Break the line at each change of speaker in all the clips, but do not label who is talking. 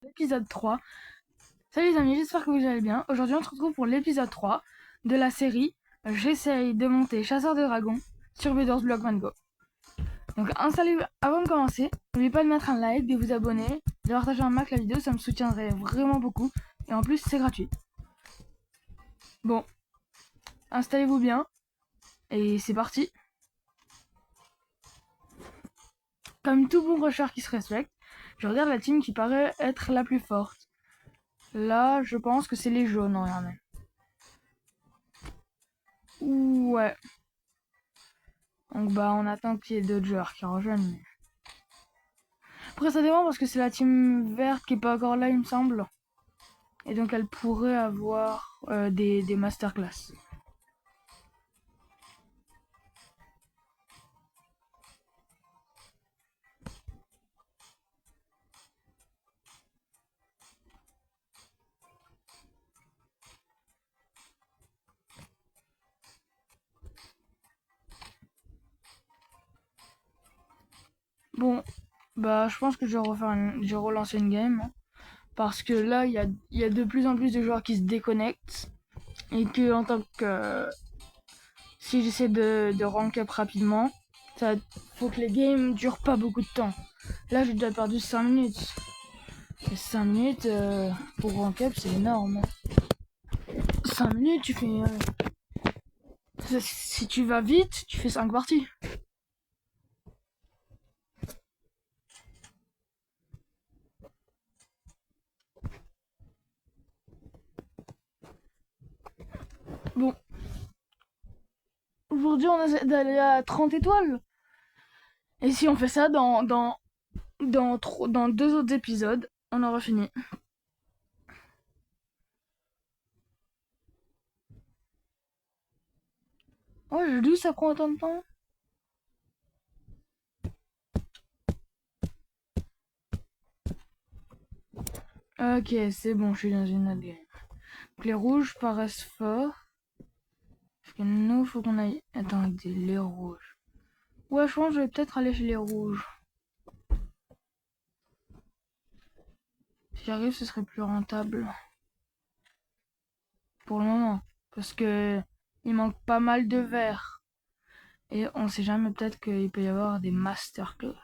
L'épisode 3. Salut les amis, j'espère que vous allez bien. Aujourd'hui on se retrouve pour l'épisode 3 de la série J'essaye de monter Chasseur de Dragons sur Baldur's Block Go. Donc avant de commencer, n'oubliez pas de mettre un like, de vous abonner, de partager un max la vidéo, ça me soutiendrait vraiment beaucoup. Et en plus c'est gratuit. Bon, installez-vous bien et c'est parti. Comme tout bon rusher qui se respecte, je regarde la team qui paraît être la plus forte. Là, je pense que c'est les jaunes en regardant. Ouais. Donc on attend qu'il y ait d'autres joueurs qui rejoignent. Après ça dépend parce que c'est la team verte qui est pas encore là il me semble. Et donc elle pourrait avoir des masterclass. Bon, je pense que je vais relancer une game. Parce que là, il y a de plus en plus de joueurs qui se déconnectent. Et que en tant que... si j'essaie de rank up rapidement, ça faut que les games durent pas beaucoup de temps. Là, j'ai déjà perdu 5 minutes. Et 5 minutes pour rank up, c'est énorme. 5 minutes, tu fais... si tu vas vite, tu fais 5 parties. Bon, aujourd'hui on essaie d'aller à 30 étoiles. Et si on fait ça dans 2 autres épisodes, on aura fini. Ouais, je dis ça prend autant de temps. Ok, c'est bon, je suis dans une autre game. Donc, les rouges paraissent forts. Parce que nous, faut qu'on aille... Attends, les rouges. Ouais, je pense que je vais peut-être aller chez les rouges. Si j'arrive, ce serait plus rentable. Pour le moment. Parce que il manque pas mal de verres. Et on sait jamais, peut-être qu'il peut y avoir des masterclass.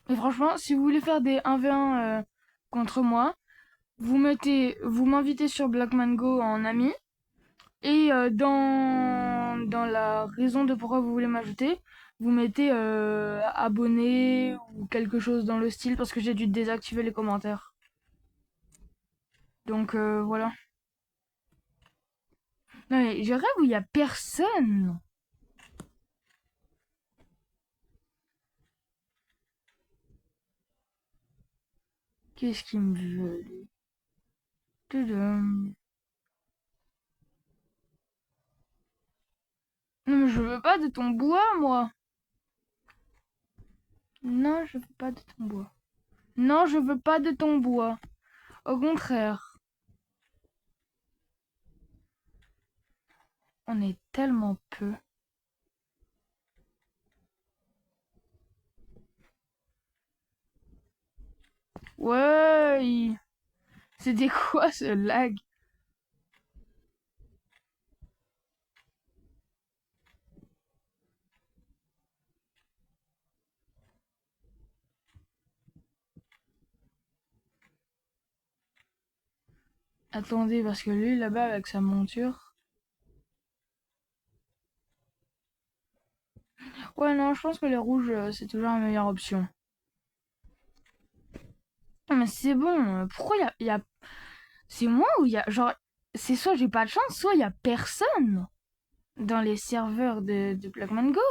Mais franchement, si vous voulez faire des 1v1 contre moi, vous m'invitez sur Black Mango en ami. Et dans la raison de pourquoi vous voulez m'ajouter, vous mettez abonné ou quelque chose dans le style parce que j'ai dû désactiver les commentaires. Donc voilà. Non mais je rêve où il y a personne. Qu'est-ce qu'il me veut lui? Tudum. Non mais je veux pas de ton bois moi. Non, je veux pas de ton bois. Non, je veux pas de ton bois. Au contraire, on est tellement peu. Ouais, c'était quoi ce lag? Attendez, parce que lui là-bas avec sa monture. Ouais, non, je pense que les rouges c'est toujours la meilleure option. Non, mais c'est bon, pourquoi c'est moi ou il y a. Genre, c'est soit j'ai pas de chance, soit il y a personne dans les serveurs de Black Go.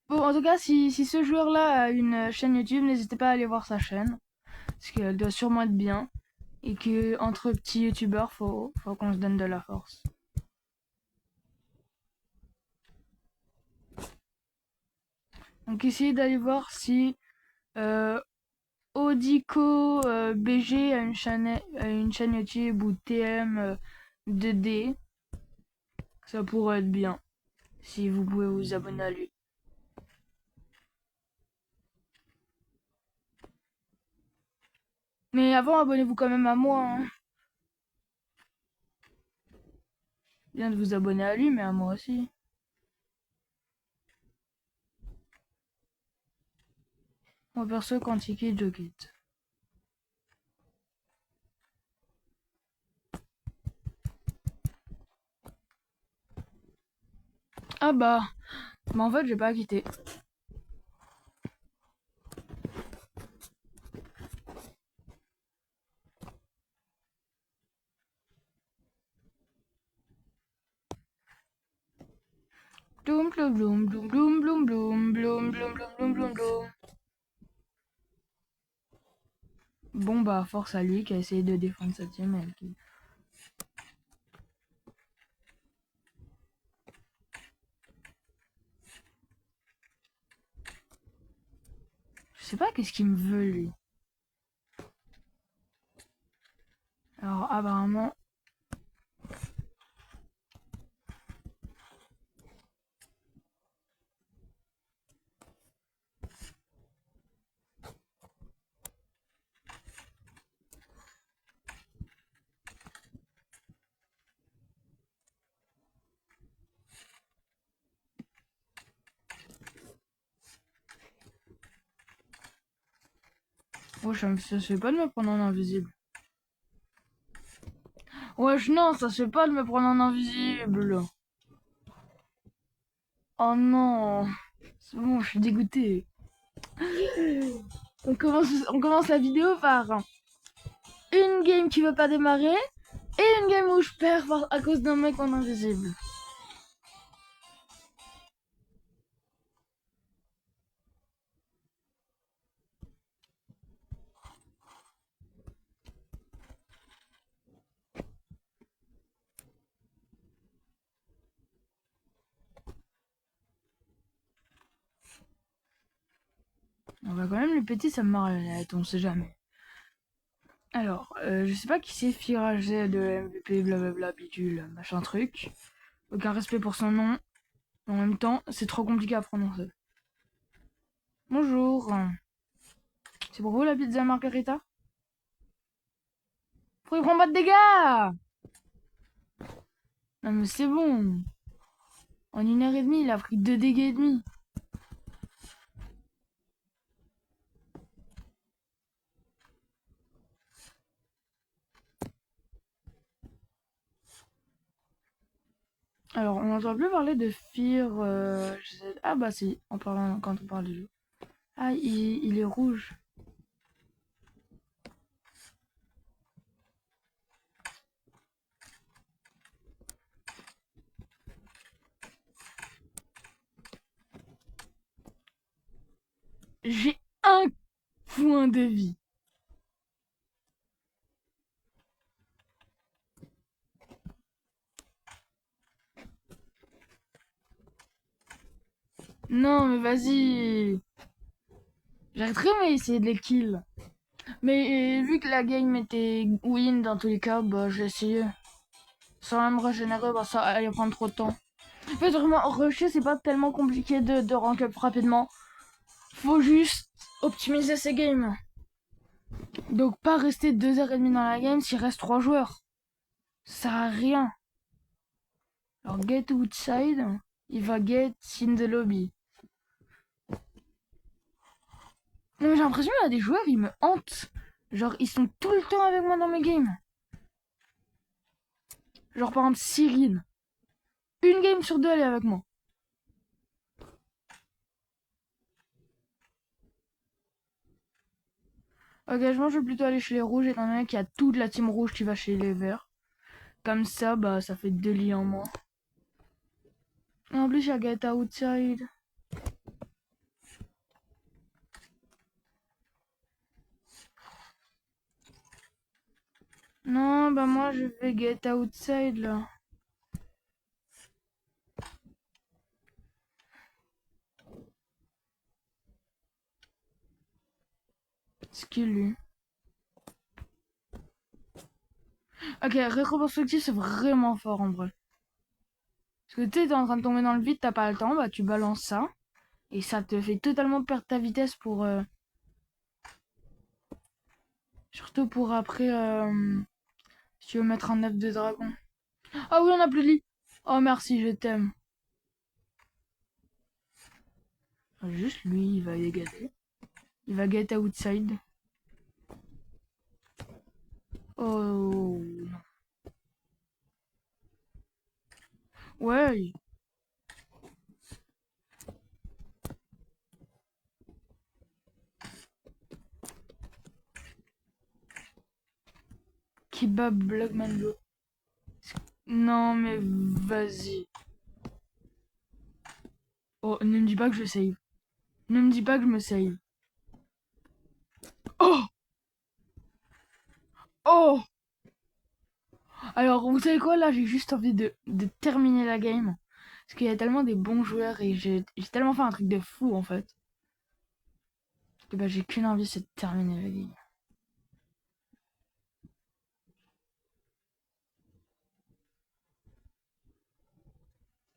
Bon, en tout cas, si ce joueur-là a une chaîne YouTube, n'hésitez pas à aller voir sa chaîne. Parce qu'elle doit sûrement être bien. Et que entre petits youtubeurs, faut qu'on se donne de la force. Donc essayez d'aller voir si euh, Odico BG a une chaîne YouTube ou TM 2D. Ça pourrait être bien. Si vous pouvez vous abonner à lui. Mais avant, abonnez-vous quand même à moi. Hein. Bien de vous abonner à lui, mais à moi aussi. Moi perso, quand il quitte, je quitte. Ah bah, mais en fait, j'ai pas quitté. Bloum bloum bloum bloum bloum bloum bloum bloum bloum bloum bloum bloum. Bon bah, force à lui qui a essayé de défendre sa team. Je sais pas qu'est-ce qu'il me veut lui. Alors apparemment, oh, ça se fait pas de me prendre en invisible. Wesh non, ça se fait pas de me prendre en invisible. Oh non, c'est bon, je suis dégoûté. On commence la vidéo par une game qui veut pas démarrer et une game où je perds à cause d'un mec en invisible. On va quand même le péter sa marionnette, on sait jamais. Alors, je sais pas qui c'est Firagé de MVP, blablabla, bidule, machin truc. Aucun respect pour son nom. En même temps, c'est trop compliqué à prononcer. Bonjour. C'est pour vous la pizza margarita? Pourquoi il prend pas de dégâts? Non mais c'est bon. En 1 heure et demie, il a pris 2 dégâts et demi. Alors, on n'entend plus parler de Fear. Ah bah si, quand on parle du jeu. Ah, il est rouge. J'ai un point de vie. Non, mais vas-y. J'arrêterai mais essayer de les kill. Mais vu que la game était win dans tous les cas, bah j'ai essayé. Sans même régénérer, bah ça allait prendre trop de temps. En fait, vraiment, rusher, c'est pas tellement compliqué de rank up rapidement. Faut juste optimiser ses games. Donc pas rester 2 heures et demie dans la game s'il reste 3 joueurs. Ça sert à rien. Alors get outside, il va get in the lobby. Non mais j'ai l'impression qu'il y a des joueurs, ils me hantent. Genre ils sont tout le temps avec moi dans mes games. Genre par exemple Cyrine. Une game sur deux elle est avec moi. Ok, je vais plutôt aller chez les rouges étant donné qu'il y a toute la team rouge qui va chez les verts. Comme ça, bah ça fait 2 lits en moins. Et en plus il y a get outside. Non, bah moi je vais get outside là. Skill, lui. Ok, rétroprospective, c'est vraiment fort en vrai. Parce que tu sais, t'es en train de tomber dans le vide, t'as pas le temps, bah tu balances ça. Et ça te fait totalement perdre ta vitesse pour... surtout pour après, si tu veux mettre un œuf de dragon. Ah oui, on a plus de lit. Oh merci, je t'aime. Juste lui, il va les gâter. Il va get outside. Oh non. Ouais. Kebab Black Mango. Non mais vas-y. Oh, ne me dis pas que je save. Ne me dis pas que je me save. Oh. Oh. Alors, vous savez quoi, là, j'ai juste envie de terminer la game. Parce qu'il y a tellement des bons joueurs et j'ai tellement fait un truc de fou, en fait. Que bah, j'ai qu'une envie, c'est de terminer la game.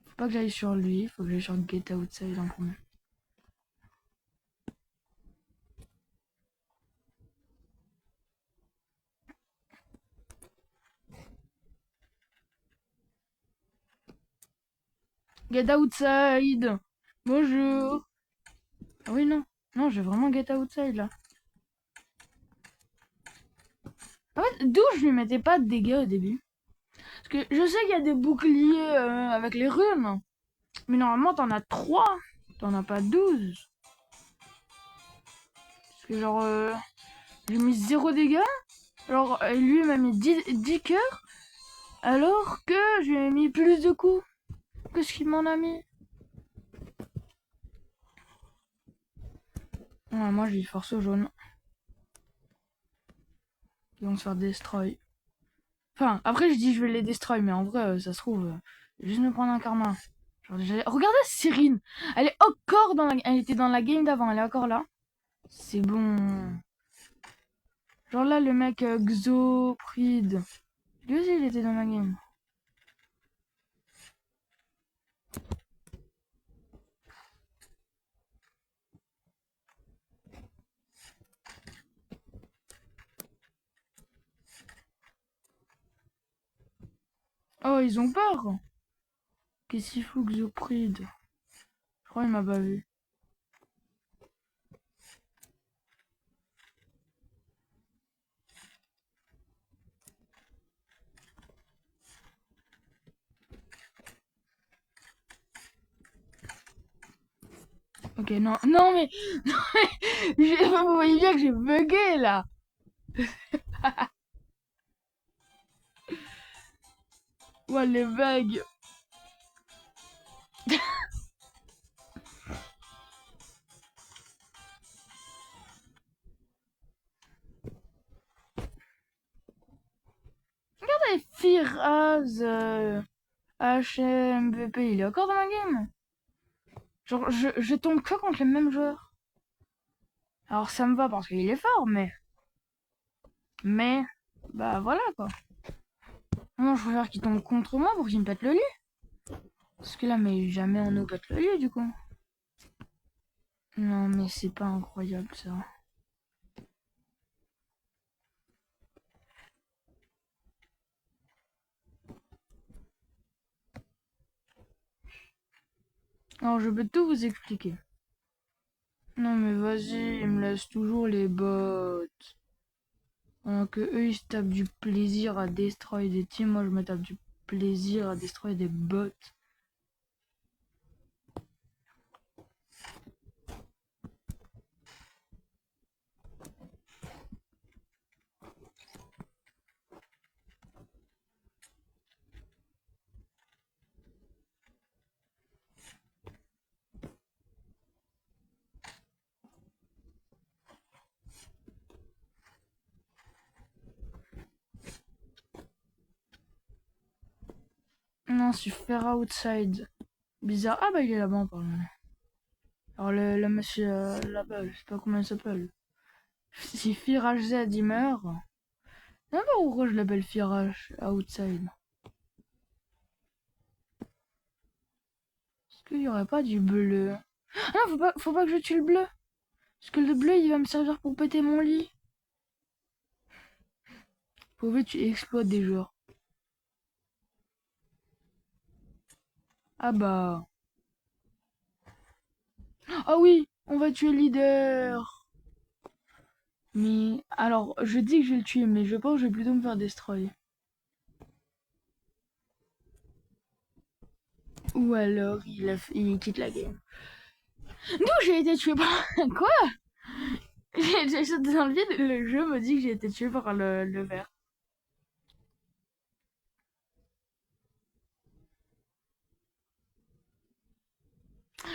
Faut pas que j'aille sur lui, faut que j'aille sur Get Outside en premier. Get Outside. Bonjour. Ah oui, non. Non, j'ai vraiment Get Outside, là. En fait, d'où je lui mettais pas de dégâts au début. Parce que je sais qu'il y a des boucliers avec les runes. Mais normalement, t'en as 3. T'en as pas 12. Parce que genre, j'ai mis 0 dégâts. Alors, lui m'a mis 10 cœurs. Alors que j'ai mis plus de coups que ce qu'il m'en a mis. Ouais, moi, j'ai force au jaune. Ils vont se faire destroy. Enfin, après, je dis je vais les destroy, mais en vrai, ça se trouve, juste me prendre un karma. Genre, regardez Cyrine. Elle est encore dans la... Elle était dans la game d'avant, elle est encore là. C'est bon. Genre là, le mec Xopride. Lui aussi, il était dans ma game. Oh, ils ont peur. Qu'est-ce qu'il fout, Xopride? Je crois qu'il m'a pas vu. Ok, non, non mais, non mais, vous voyez bien que j'ai bugué là. Ouais, les bugs. Regardez, Firaz, HMVP, il est encore dans ma game. Genre, je tombe que contre les mêmes joueurs. Alors ça me va parce qu'il est fort, mais, bah voilà quoi. Non, je préfère qu'il tombe contre moi pour qu'il me pète le lit. Parce que là, mais jamais on nous pète le lit du coup. Non, mais c'est pas incroyable ça. Alors je peux tout vous expliquer. Non mais vas-y, il me laisse toujours les bots. Pendant que eux ils se tapent du plaisir à destroy des teams, moi je me tape du plaisir à destroy des bots. Non, c'est faire outside. Bizarre. Ah bah il est là-bas, pardon. Alors le monsieur là-bas, je sais pas comment il s'appelle. Si Firage Z il meurt. Je sais pas pourquoi je l'appelle Firage Outside. Est-ce qu'il y aurait pas du bleu? Ah non, faut pas que je tue le bleu. Parce que le bleu il va me servir pour péter mon lit. Faut que tu exploites des joueurs. Ah bah. Ah oui, on va tuer le leader. Mais alors, je dis que je vais le tuer, mais je pense que je vais plutôt me faire destroy. Ou alors il quitte la game. D'où j'ai été tué par... Quoi? J'ai sauté dans le vide, le jeu me dit que j'ai été tué par le vert.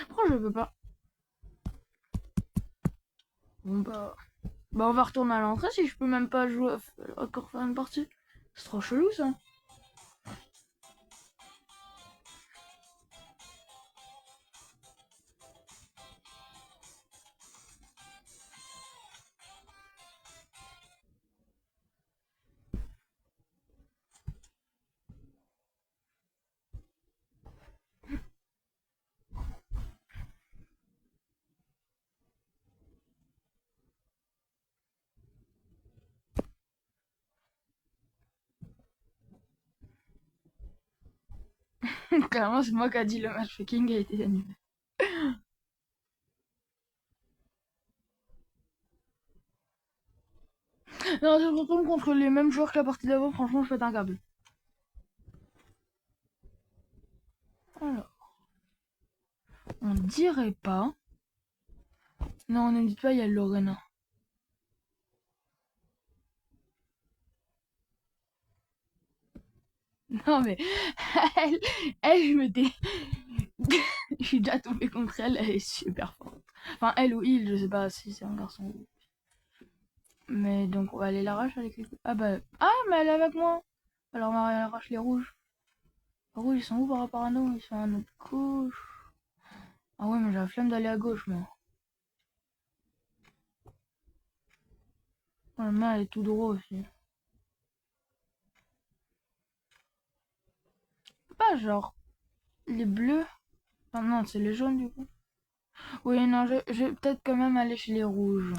Pourquoi je peux pas? Bon bah... Bah on va retourner à l'entrée si je peux même pas jouer encore faire une partie. C'est trop chelou ça. Clairement c'est moi qui a dit le matchmaking a été annulé. Non, si je retourne contre les mêmes joueurs que la partie d'avant, franchement je pète un câble. Alors, on dirait pas. Non, ne me dites pas il y a Lorena. Non mais elle, je me dé... je suis déjà tombée contre elle, elle est super forte. Enfin elle ou il, je sais pas si c'est un garçon. Mais donc on va aller l'arracher avec les... Ah bah... Ah mais elle est avec moi. Alors on va arracher les rouges. Les rouges ils sont où par rapport à nous? Ils sont à notre gauche. Ah ouais mais j'ai la flemme d'aller à gauche moi. Oh, la main elle est tout droit aussi. Pas genre les bleus. Ah non c'est les jaunes du coup. Oui non je vais peut-être quand même aller chez les rouges.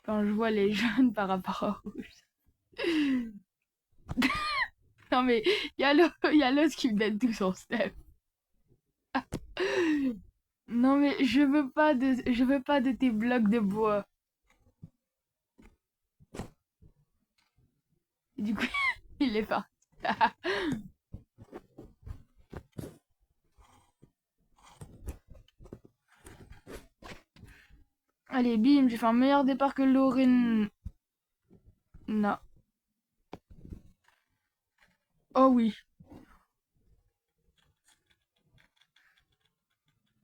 Quand je vois les jaunes par rapport aux rouges. Non mais il y a l'autre qui me donne tout son step. Non mais je veux pas de tes blocs de bois. Et du coup il est parti. Allez bim, j'ai fait un meilleur départ que Lorraine. Non. Oh oui.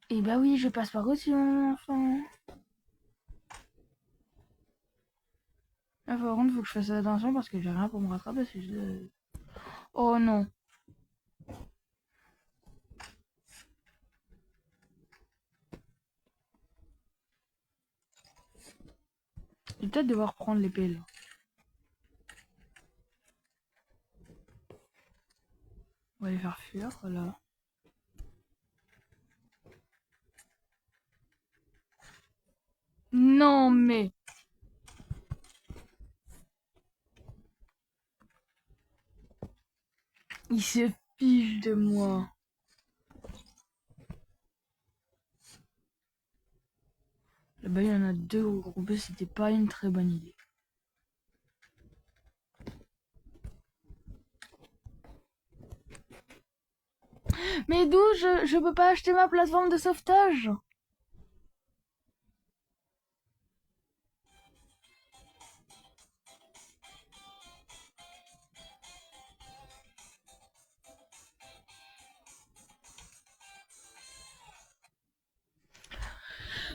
Et bah oui, je passe par aussi mon enfant. Là par contre faut que je fasse attention parce que j'ai rien pour me rattraper si je... Oh non. Je vais peut-être devoir prendre l'épée là. On va les faire fuir là. Non mais... Il se fiche de moi. Là-bas il y en a deux regroupés, c'était pas une très bonne idée. Mais d'où je peux pas acheter ma plateforme de sauvetage?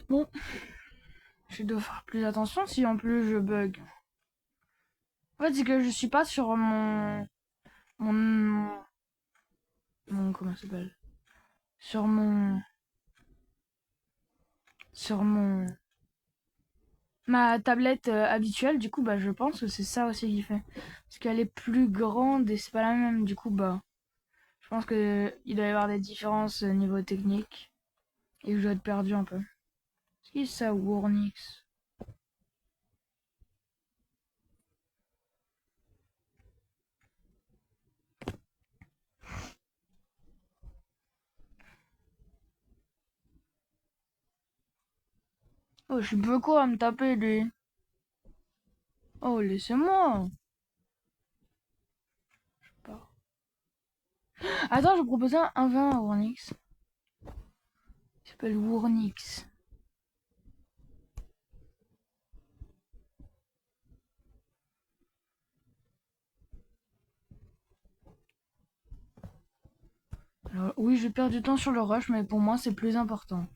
Bon, je dois faire plus attention si en plus je bug. En fait, c'est que je suis pas sur mon, comment ça s'appelle? Sur mon sur ma tablette habituelle. Du coup, bah, je pense que c'est ça aussi qui fait. Parce qu'elle est plus grande et c'est pas la même. Du coup, bah, je pense que il doit y avoir des différences niveau technique et que je dois être perdu un peu. C'est qui ça, Warnix? Oh, je suis peu quoi à me taper, lui. Oh, laissez-moi. Attends, je proposais un vin à Warnix. Il s'appelle Warnix. Alors, oui, je perds du temps sur le rush, mais pour moi, c'est plus important.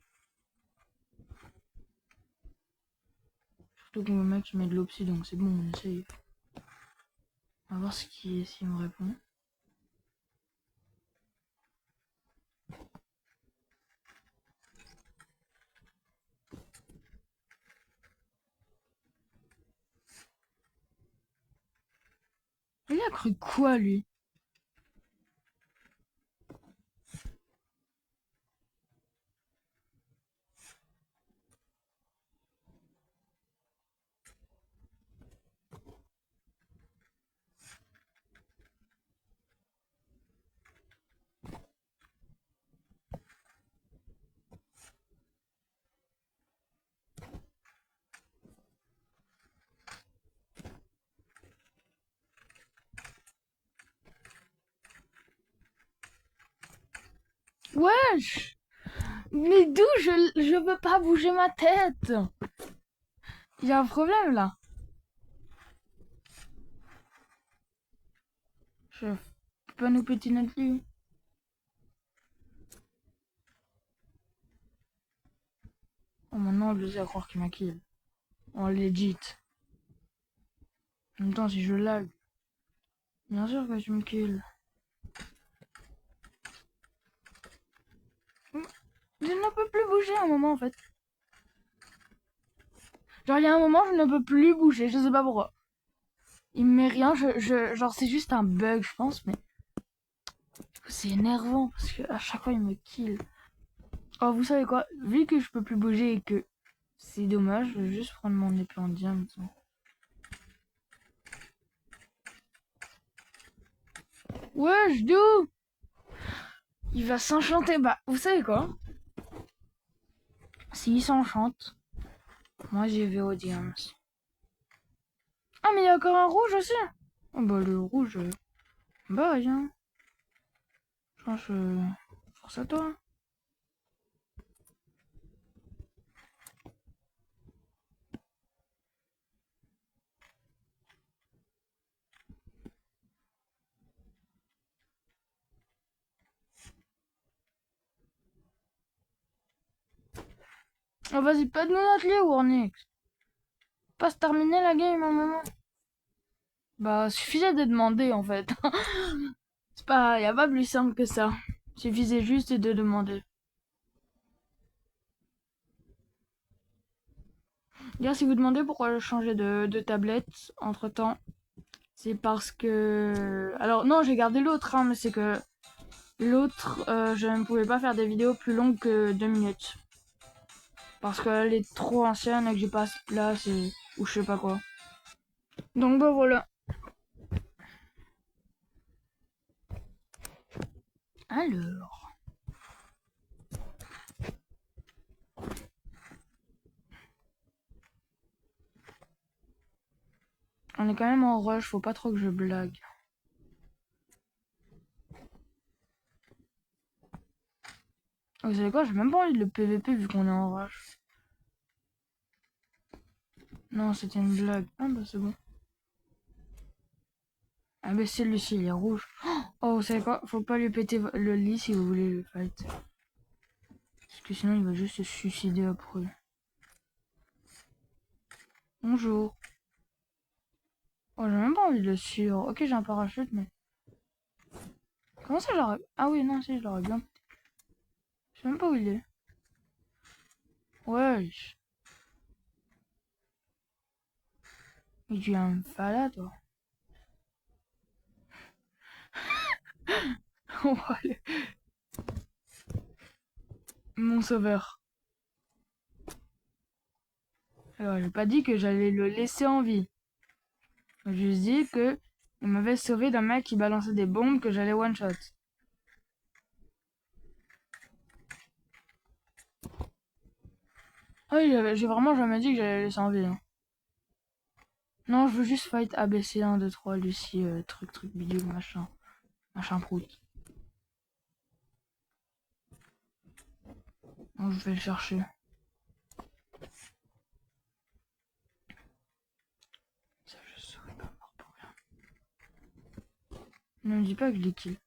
Surtout que le mec, il met de l'opsie, donc c'est bon, on essaye. On va voir s'il me répond. Il a cru quoi, lui? Wesh! Mais d'où je veux pas bouger ma tête? Il y a un problème, là. Je peux pas nous péter notre lui. Oh, maintenant, on le à croire qu'il m'a kill. En legit. En même temps, si je lag, bien sûr que tu me kill. Je ne peux plus bouger à un moment, en fait. Genre, il y a un moment, je ne peux plus bouger, je sais pas pourquoi. Il me met rien, genre, c'est juste un bug, je pense, mais c'est énervant parce que à chaque fois, il me kill. Oh, vous savez quoi? Vu que je peux plus bouger et que c'est dommage, je vais juste prendre mon épée en diamant. Wesh, d'où? Il va s'enchanter. Bah, vous savez quoi? S'il s'enchante, moi j'y vais au diamant. Ah, mais il y a encore un rouge aussi. Oh, bah, le rouge, bah, rien. Je pense, force à toi. Oh, vas-y, pas de mon atelier, Warnix. Pas se terminer la game à un moment. Bah, suffisait de demander en fait. C'est pas, y a pas plus simple que ça. Suffisait juste de demander. D'ailleurs, si vous demandez pourquoi je changeais de tablette entre temps, c'est parce que. Alors, non, j'ai gardé l'autre, hein, mais c'est que l'autre, je ne pouvais pas faire des vidéos plus longues que 2 minutes. Parce qu'elle est trop ancienne et que j'ai pas assez de place et. Ou je sais pas quoi. Donc, bah voilà. Alors. On est quand même en rush, faut pas trop que je blague. Vous savez quoi, j'ai même pas envie de le PVP vu qu'on est en rush. Non, c'était une blague. Ah bah c'est bon. Ah bah celui-ci, il est rouge. Oh, vous savez quoi? Faut pas lui péter le lit si vous voulez le fight. Parce que sinon, il va juste se suicider après. Bonjour. Oh, j'ai même pas envie de le suivre. Ok, j'ai un parachute, mais... Comment ça, j'aurais... Ah oui, non, si, je l'aurais bien... Je sais même pas où il est. Wesh. Mais tu es un fada, toi. Oh, allez. Mon sauveur. Alors, j'ai pas dit que j'allais le laisser en vie. J'ai juste dit que il m'avait sauvé d'un mec qui balançait des bombes que j'allais one-shot. Ah oui, j'ai vraiment jamais dit que j'allais le laisser en vie, hein. Non, je veux juste fight ABC 1, 2, 3, Lucie, truc, bidule, machin prout. Donc je vais le chercher. Ça, je serais pas mort pour rien. Ne me dis pas que je l'ai kill.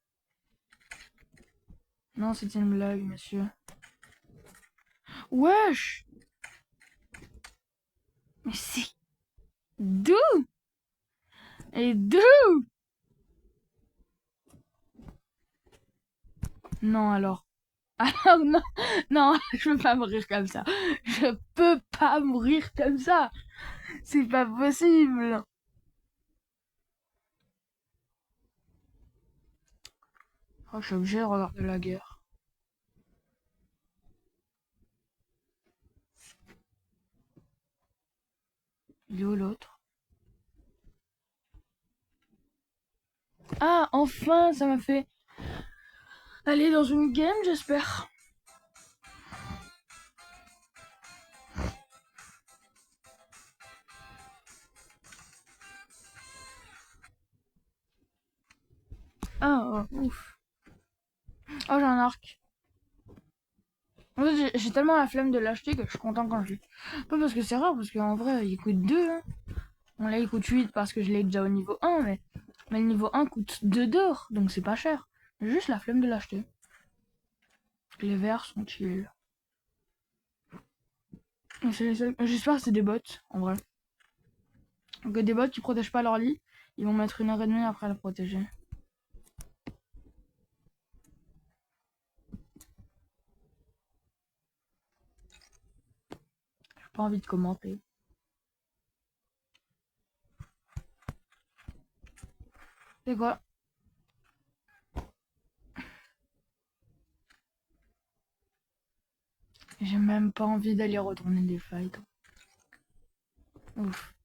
Non, c'était une blague, monsieur. Wesh! Mais c'est d'où? Et d'où? Non, alors. Alors, non, non, je peux pas mourir comme ça. Je peux pas mourir comme ça. C'est pas possible. Oh, je suis obligé de regarder la guerre. Il est où l'autre? Ah, enfin, ça m'a fait aller dans une game, j'espère. Ah, oh, ouf. Oh, j'ai un arc. En fait, j'ai tellement la flemme de l'acheter que je suis content quand je l'ai. Pas parce que c'est rare, parce qu'en vrai, il coûte 2, hein. Bon, là, il coûte 8 parce que je l'ai déjà au niveau 1, mais le niveau 1 coûte 2 d'or, donc c'est pas cher. J'ai juste la flemme de l'acheter. Les verts sont chill. J'espère que c'est des bots, en vrai. Donc des bots qui protègent pas leur lit, ils vont mettre 1 heure et demie après à le protéger. J'ai pas envie de commenter. C'est quoi? J'ai même pas envie d'aller retourner des fights. Ouf.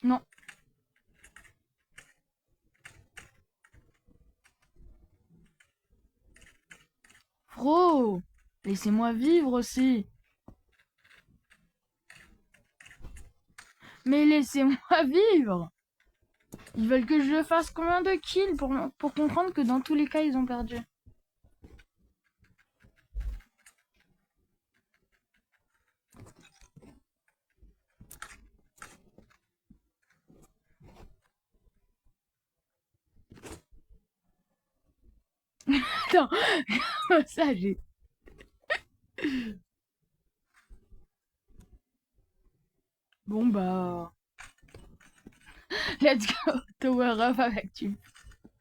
Non. Fro, laissez-moi vivre aussi. Mais laissez-moi vivre. Ils veulent que je fasse combien de kills pour comprendre que dans tous les cas, ils ont perdu. Attends, ça j'ai... Bon bah... Let's go, tower up avec tu.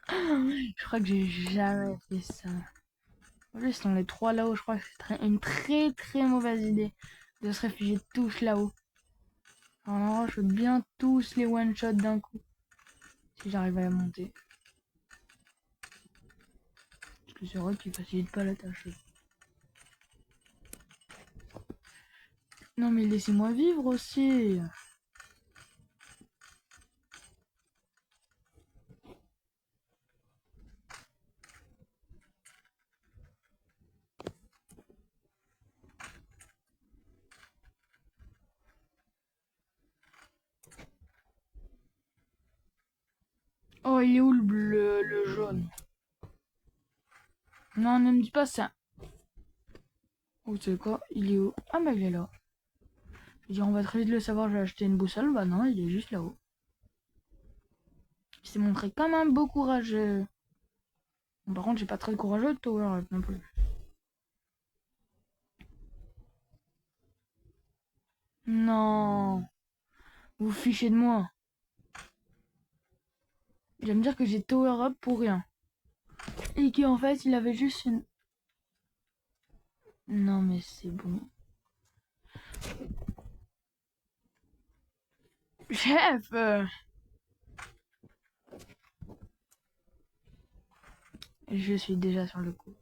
Je crois que j'ai jamais fait ça. En plus, ils sont les 3 là-haut, je crois que c'est une très mauvaise idée de se réfugier tous là-haut. Alors je veux bien tous les one-shot d'un coup. Si j'arrive à la monter. Parce que c'est vrai qu'ils facilitent pas la tâche. Non mais laissez-moi vivre aussi. Oh, il est où le bleu, le jaune? Non, ne me dis pas ça. Oh, tu sais quoi? Il est où? Ah bah il est là. Je veux dire, on va très vite le savoir, je vais acheter une boussole. Bah non, il est juste là-haut. Il s'est montré quand même beau courageux. Bon, par contre, j'ai pas très courageux de tower up non plus. Non, vous fichez de moi. Il va me dire que j'ai Tower Up pour rien. Et qu'en fait, il avait juste une... Non, mais c'est bon. Chef Je suis déjà sur le coup.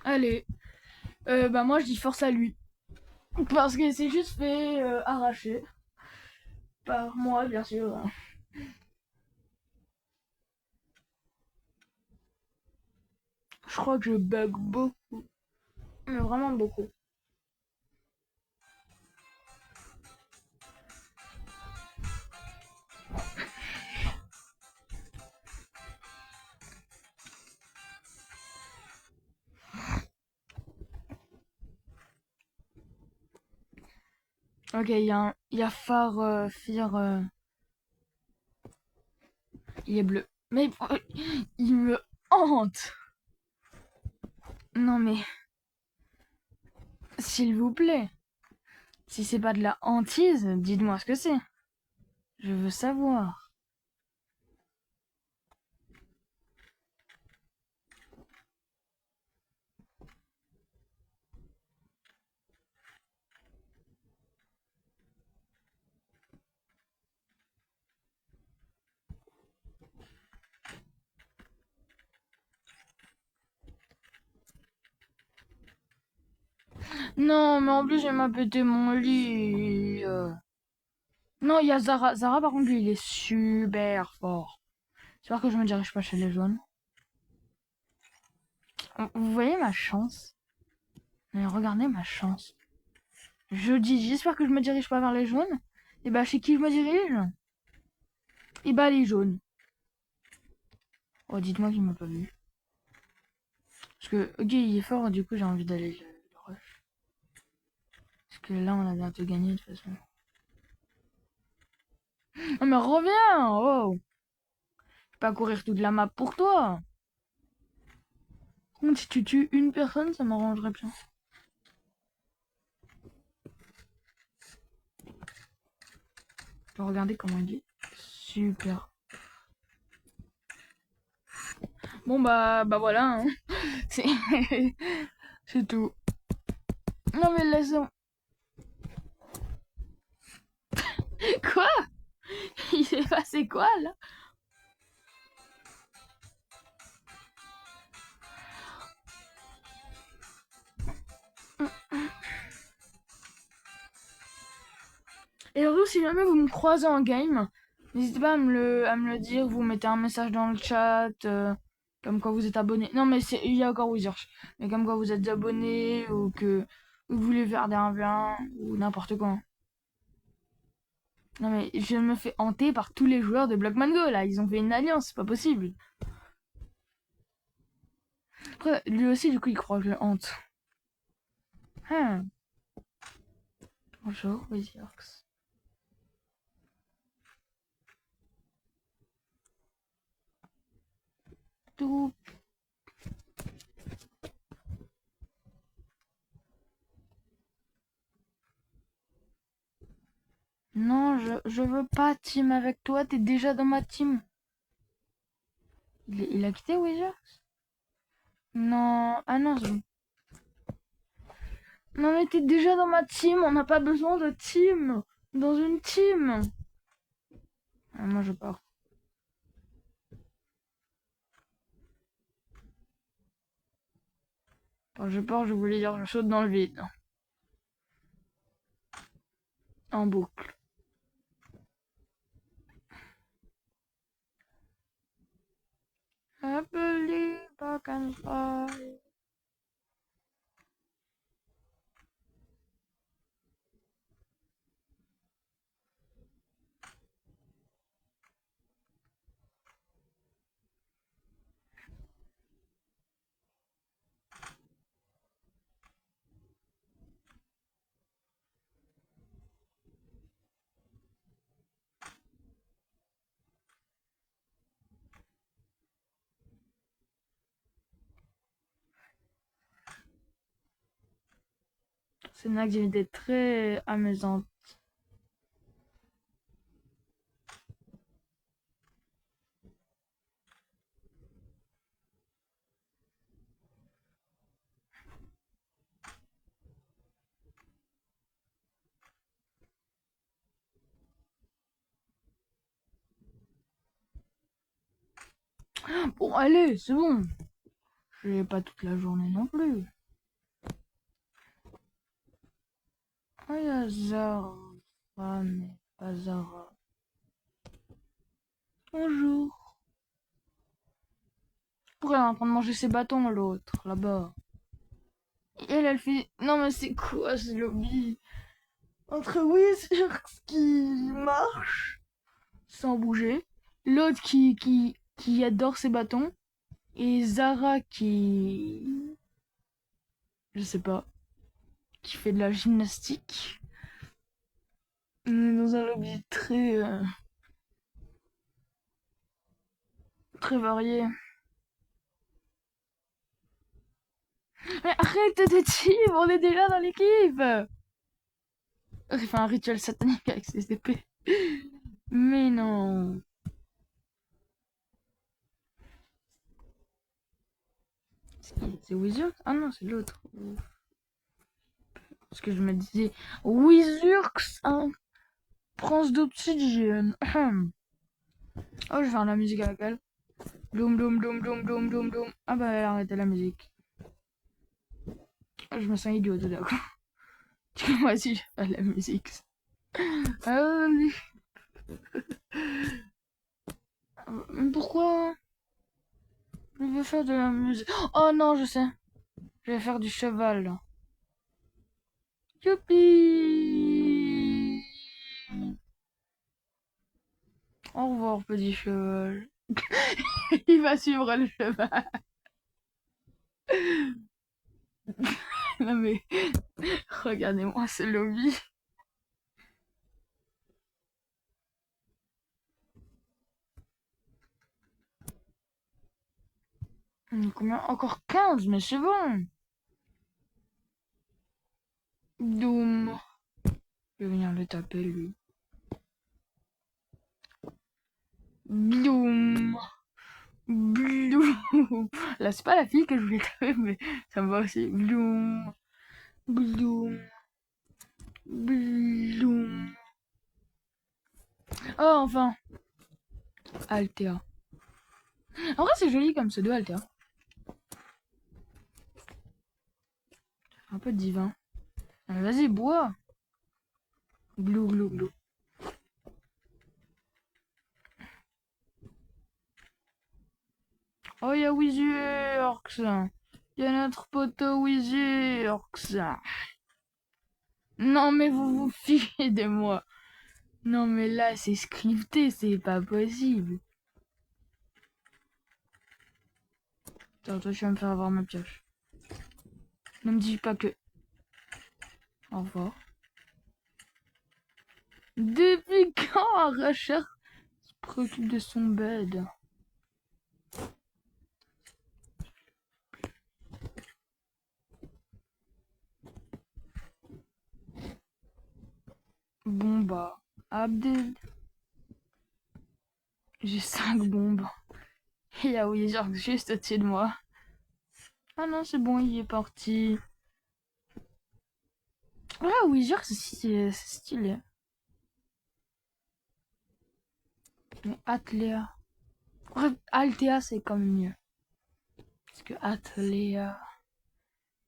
Allez. Bah moi, je dis force à lui. Parce que c'est juste fait arracher. Par moi, bien sûr. Je crois que je bug beaucoup. Mais vraiment beaucoup. Ok, il y a phare, Fear, il est bleu. Mais il me hante. Non mais, s'il vous plaît. Si c'est pas de la hantise, dites-moi ce que c'est. Je veux savoir. Non, mais en plus, elle m'a pété mon lit. Non, il y a Zara. Zara, par contre, lui, il est super fort. J'espère que je me dirige pas chez les jaunes. Vous voyez ma chance? Mais regardez ma chance. Je dis, j'espère que je me dirige pas vers les jaunes. Et bah, chez qui je me dirige? Et bah, les jaunes. Oh, dites-moi qu'il m'a pas vu. Parce que, ok, il est fort, du coup, j'ai envie d'aller le rush. Parce que là, on a bientôt gagné, de toute façon. Oh, mais reviens! Oh! Je vais pas courir toute la map pour toi! Contre, si tu tues une personne, ça m'arrangerait bien. Regardez comment il est. Super. Bon, bah voilà. Hein. C'est... c'est tout. Non, mais laisse-moi. Quoi? Il s'est passé quoi, là? Et surtout, si jamais vous me croisez en game, n'hésitez pas à me le dire. Vous mettez un message dans le chat. Comme quoi vous êtes abonné. Non, mais il y a encore Wizards. Mais comme quoi vous êtes abonné ou que vous voulez faire des 1v1 ou n'importe quoi. Non, mais je me fais hanter par tous les joueurs de Block Mango là. Ils ont fait une alliance, c'est pas possible. Après, lui aussi, du coup, il croit que je le hante. Hmm. Bonjour, Wizards. Tout. Non, je veux pas team avec toi, t'es déjà dans ma team. Il a quitté Wizards? Non, ah non, non mais t'es déjà dans ma team, on n'a pas besoin de team. Dans une team. Ah, moi je pars. Quand je pars, je voulais dire je saute dans le vide. En boucle. I believe I can fly. C'est une activité très amusante. Bon, allez, c'est bon. Je vais pas toute la journée non plus. Ah, il y a Zara, mais pas Zara. Bonjour. Pourquoi elle est en train de manger ses bâtons, l'autre, là-bas? Et elle fait... Non, mais c'est quoi ce lobby? Entre Wizard qui marche sans bouger, l'autre qui adore ses bâtons, et Zara qui... Je sais pas, qui fait de la gymnastique. On est dans un lobby très varié. Mais arrête de team, on est déjà dans l'équipe. Il fait un rituel satanique avec ses épées. Mais non. C'est Wizard? Ah non, c'est l'autre. Parce que je me disais, Wizurx, hein, prince d'obsidienne. Oh, je vais faire la musique avec elle. Bloum, bloum, bloum, bloum, bloum, bloum, bloum. Ah bah, elle a arrêté la musique. Je me sens idiot tout d'un coup. Moi aussi, je fais la musique. Allez. Mais pourquoi? Je veux faire de la musique. Oh non, je sais. Je vais faire du cheval, là. Youpi! Au revoir, petit cheval. Il va suivre le cheval. Non mais, regardez-moi ce lobby. Combien? Encore 15, mais c'est bon. Doom. Je vais venir le taper, lui. Bloom. Bloom. Là, c'est pas la fille que je voulais taper, mais ça me va aussi. Bloom. Bloom. Bloom. Oh, enfin. Altea. En vrai, c'est joli comme pseudo, Altea. Un peu divin. Vas-y, bois. Glou, glou, glou. Oh, il y a Wizurx. Il y a notre poteau Wizurx. Non, mais vous vous fiez de moi. Non, mais là, c'est scripté, c'est pas possible. Attends, toi, tu vas me faire avoir ma pioche. Ne me dis pas que... Au revoir. Depuis quand Arracher se préoccupe de son bed? Bon, bah... Abdel. J'ai 5 bombes. Il y a Wizard juste au-dessus de moi. Ah non, c'est bon, il est parti. Ah, Wizard, c'est stylé. Mais Atléa. Ouais, Altea, c'est quand même mieux. Parce que Atléa...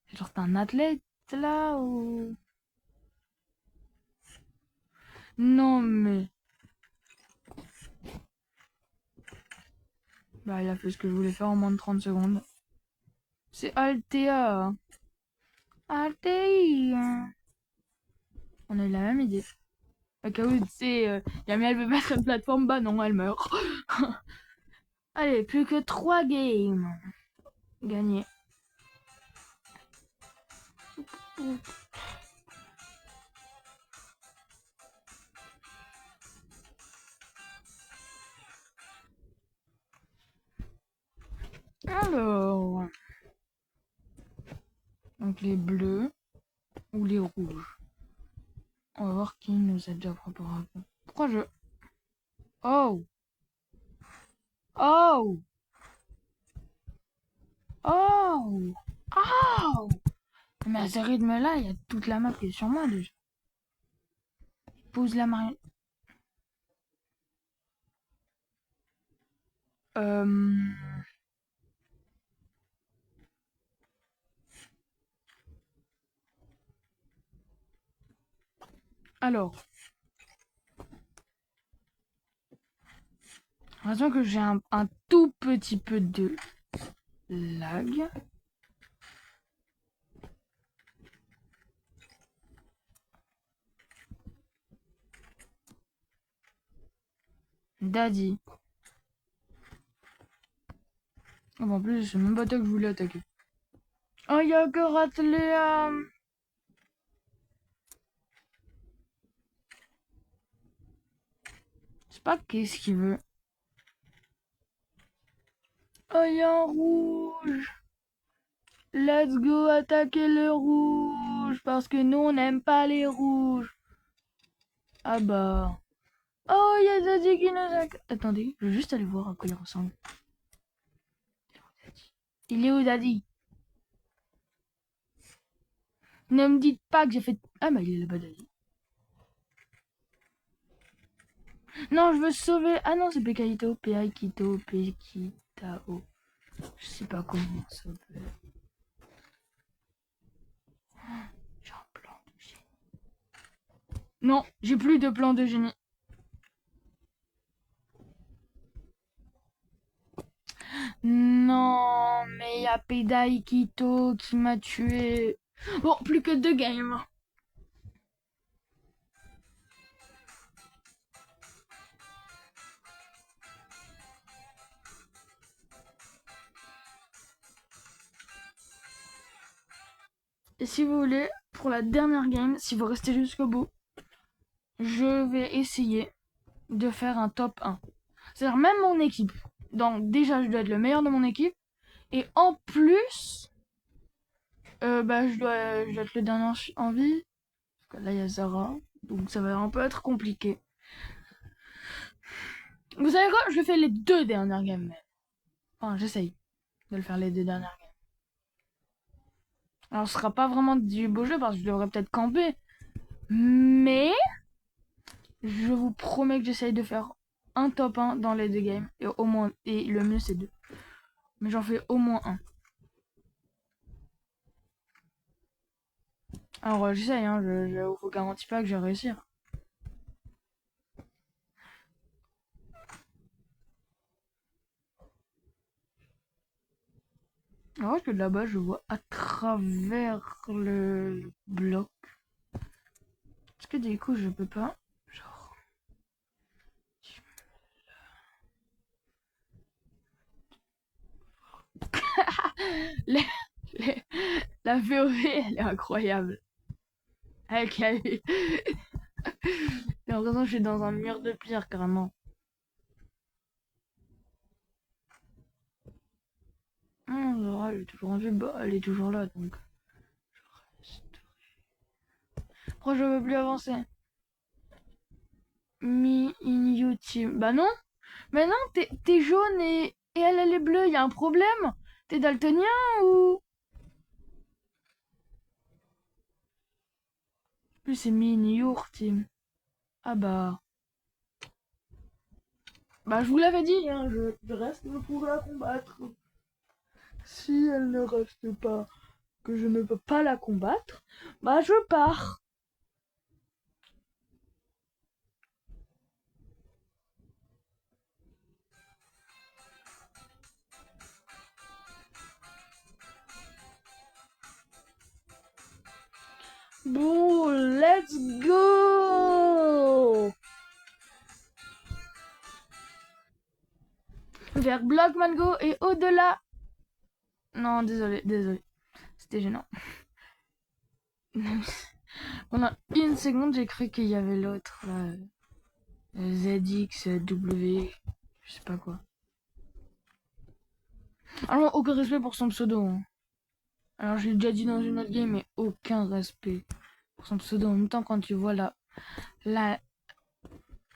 Genre, t'es un athlète, là, ou... Non, mais... Bah, il a fait ce que je voulais faire en moins de 30 secondes. C'est Altea. Altea. On a eu la même idée. Au cas où, tu sais, Yami, elle veut mettre une plateforme, bah non, elle meurt. Allez, plus que 3 games. Gagné. Alors... Donc les bleus. Ou les rouges. On va voir qui nous a déjà préparé un peu. Pourquoi je... Oh! Oh! Oh! Oh! Mais à ce rythme-là, il y a toute la map qui est sur moi déjà. Pose la marionnette. Euh... Alors, j'ai l'impression que j'ai un tout petit peu de lag. Daddy. Oh, en plus, c'est même pas toi que je voulais attaquer. Oh, il y a que Ratléa. Je sais pas qu'est-ce qu'il veut. Oh, il y a un rouge. Let's go attaquer le rouge. Parce que nous, on n'aime pas les rouges. Ah bah. Oh, il y a Daddy qui nous a... Attendez, je vais juste aller voir à quoi il ressemble. Il est où, Daddy? Ne me dites pas que j'ai fait... Ah bah, il est là-bas, Daddy. Non, je veux sauver... Ah non, c'est Pekaito, Peaikito, Pekitao. Je sais pas comment ça s'appelle. J'ai un plan de génie. Non, j'ai plus de plan de génie. Non, mais il y a Pedaikito qui m'a tué. Bon, plus que 2 games. Et si vous voulez, pour la dernière game, si vous restez jusqu'au bout, je vais essayer de faire un top 1. C'est-à-dire même mon équipe. Donc déjà, je dois être le meilleur de mon équipe. Et en plus, bah, je dois être le dernier en vie. Parce que là, il y a Zara. Donc ça va un peu être compliqué. Vous savez quoi? Je fais les 2 dernières games. Enfin, j'essaye de le faire les 2 dernières games. Alors, ce sera pas vraiment du beau jeu parce que je devrais peut-être camper. Mais je vous promets que j'essaye de faire un top 1 dans les 2 games. Et au moins, et le mieux c'est 2. Mais j'en fais au moins un. Alors, j'essaye, hein. Je vous garantis pas que je vais réussir. Alors que là-bas, je vois à travers le bloc. Est-ce que du coup, je peux pas... Genre... les, la VOV, elle est incroyable. Avec J'ai l'impression que je suis dans un mur de pierre, carrément. Zora, elle est toujours en vue. Bah, elle est toujours là, donc... Je reste. Pourquoi je veux plus avancer? Me in you team. Bah non. Mais non, t'es jaune et elle est bleue. Y a un problème? T'es daltonien ou... Plus c'est me in your team. Ah bah... Bah je vous l'avais dit, hein, je reste pour la combattre. Si elle ne reste pas, que je ne peux pas la combattre, bah je pars. Bon, let's go! Vers Block Mango et au-delà. Non, désolé, désolé. C'était gênant. Pendant une seconde, j'ai cru qu'il y avait l'autre, là. ZXW, je sais pas quoi. Alors, aucun respect pour son pseudo. Hein. Alors, j'ai déjà dit dans une autre game, mais aucun respect pour son pseudo. En même temps, quand tu vois la...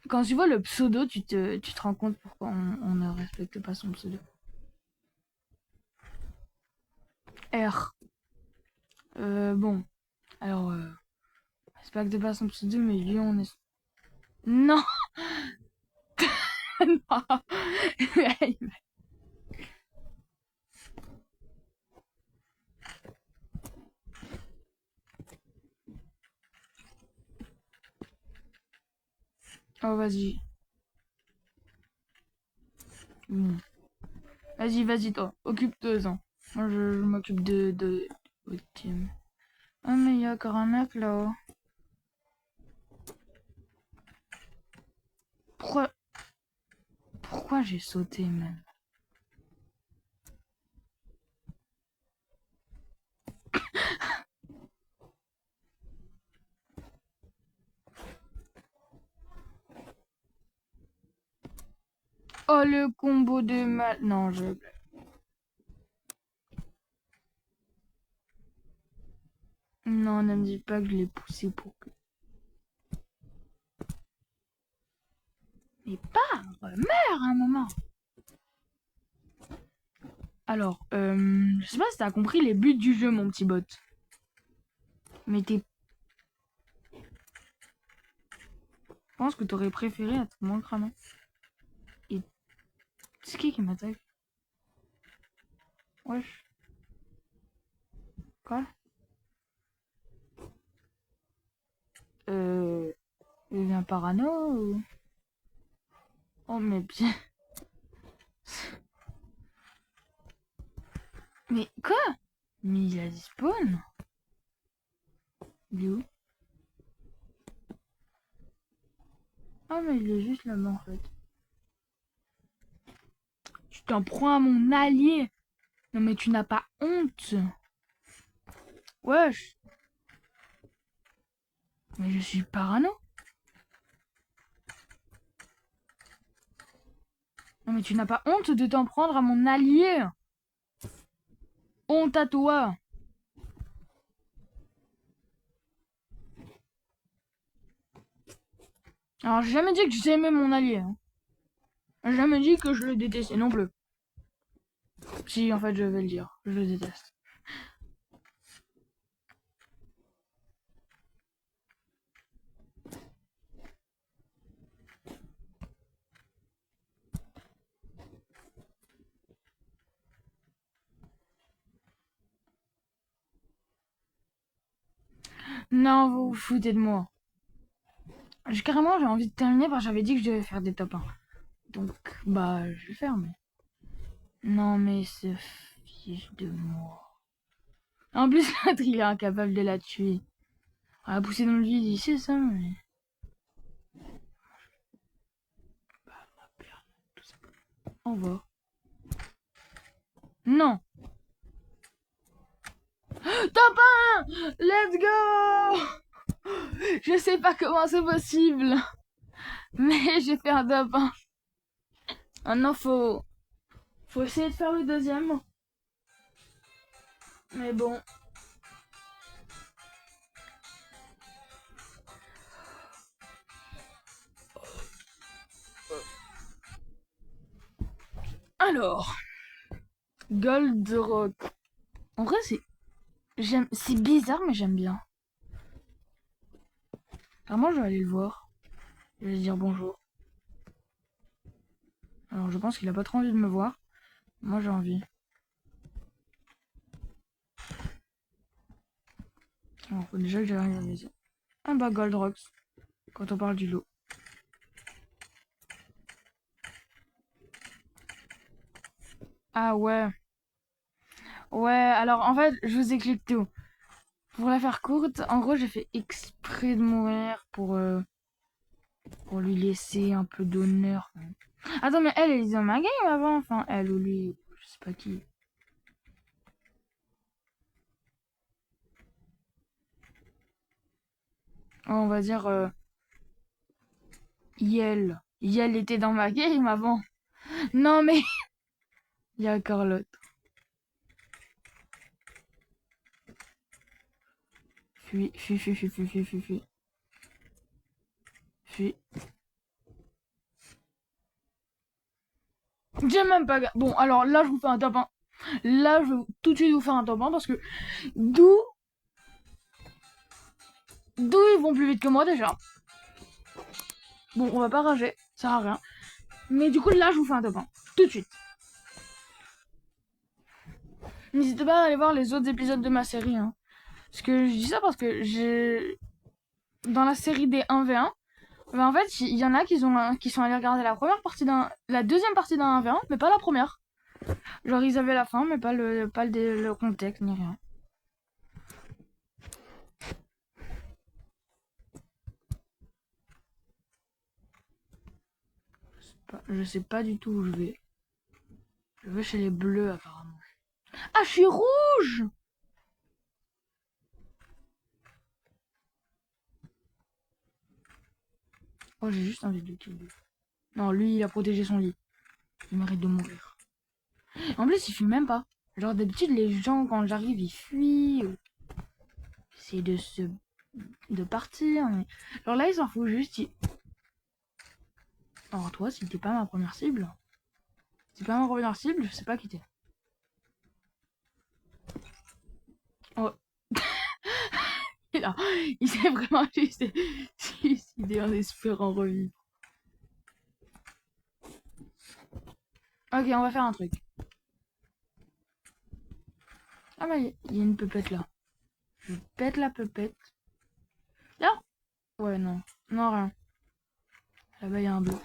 quand tu vois le pseudo, tu te rends compte pourquoi on ne respecte pas son pseudo. R. Bon. Alors, respecte pas son pseudo, mais lui, on est... Non. Non. Oh, vas-y. Bon. Vas-y, toi. Occupe-toi-en. Moi, je m'occupe de... Ok. Ah, mais il y a encore un mec là-haut. Pourquoi... Pourquoi j'ai sauté, même? Oh, le combo de mal... Non, je... Non, ne me dis pas que je l'ai poussé pour que... Mais pars, meurs un moment. Alors, je sais pas si t'as compris les buts du jeu, mon petit bot. Mais t'es... Je pense que t'aurais préféré être moins cramé. Et... C'est qui m'attaque? Wesh. Quoi? Il vient parano ou... Oh, mais bien... Mais quoi? Mais il a dit spawn? Il est où? Ah, mais il est juste là-bas, en fait. Tu t'en prends à mon allié. Non, mais tu n'as pas honte. Wesh. Mais je suis parano. Non, mais tu n'as pas honte de t'en prendre à mon allié. Honte à toi. Alors, j'ai jamais dit que j'aimais mon allié. Hein. J'ai jamais dit que je le détestais non plus. Si, en fait, je vais le dire. Je le déteste. Non, vous vous foutez de moi. Carrément, j'ai envie de terminer parce que j'avais dit que je devais faire des top 1. Donc, bah, je vais le faire, mais... Non, mais ce fiche de moi. En plus, l'autre, il est incapable de la tuer. On l'a poussé dans le vide, il sait ça, mais... Au revoir. Non. Top 1! Let's go! Je sais pas comment c'est possible. Mais j'ai fait un top 1. Maintenant, faut essayer de faire le deuxième. Mais bon. Alors. Gold Rock. En vrai, c'est bizarre, mais j'aime bien. Vraiment, je vais aller le voir. Je vais lui dire bonjour. Alors, je pense qu'il a pas trop envie de me voir. Moi, j'ai envie. Alors, faut déjà que j'arrive à la maison. Ah bah, Gold Rocks. Quand on parle du lot. Ah ouais. Ouais, alors en fait, je vous explique tout. Pour la faire courte, en gros, j'ai fait exprès de mourir pour lui laisser un peu d'honneur. Attends, mais elle est dans ma game avant. Enfin, elle ou lui, je sais pas qui. On va dire Yel. Yel était dans ma game avant. Non, mais il y a encore l'autre. Fuis, fuis, fuis, fuis, fuis, fuis, fuis, fuis. Fuis. J'ai même pas... Bon, alors là, je vous fais un top 1. Là, je vais tout de suite vous faire un top 1 parce que d'où ils vont plus vite que moi déjà. Bon, on va pas rager, ça sert à rien. Mais du coup, là, je vous fais un top 1. Tout de suite. N'hésitez pas à aller voir les autres épisodes de ma série. Hein. Parce que je dis ça parce que j'ai... Dans la série des 1v1, ben en fait, il y en a qui sont allés regarder la deuxième partie d'un 1v1, mais pas la première. Genre, ils avaient la fin, mais pas le contexte, ni rien. Je sais pas du tout où je vais. Je vais chez les bleus, apparemment. Ah, je suis rouge! Oh, j'ai juste envie de le tuer. Non, lui, il a protégé son lit. Il mérite de mourir. En plus, il fuit même pas. Genre, d'habitude, les gens, quand j'arrive, ils fuient. Essayent de partir. Mais... Alors là, ils s'en foutent juste. Alors, toi, si t'es pas ma première cible... Si t'es pas ma première cible, je sais pas qui t'es. Oh. Il s'est vraiment juste suicidé en espérant revivre. Ok, on va faire un truc. Ah bah, il y a une pépette là. Je pète la pépette. Là? Ouais, non. Non, rien. Là-bas, il y a un bleu.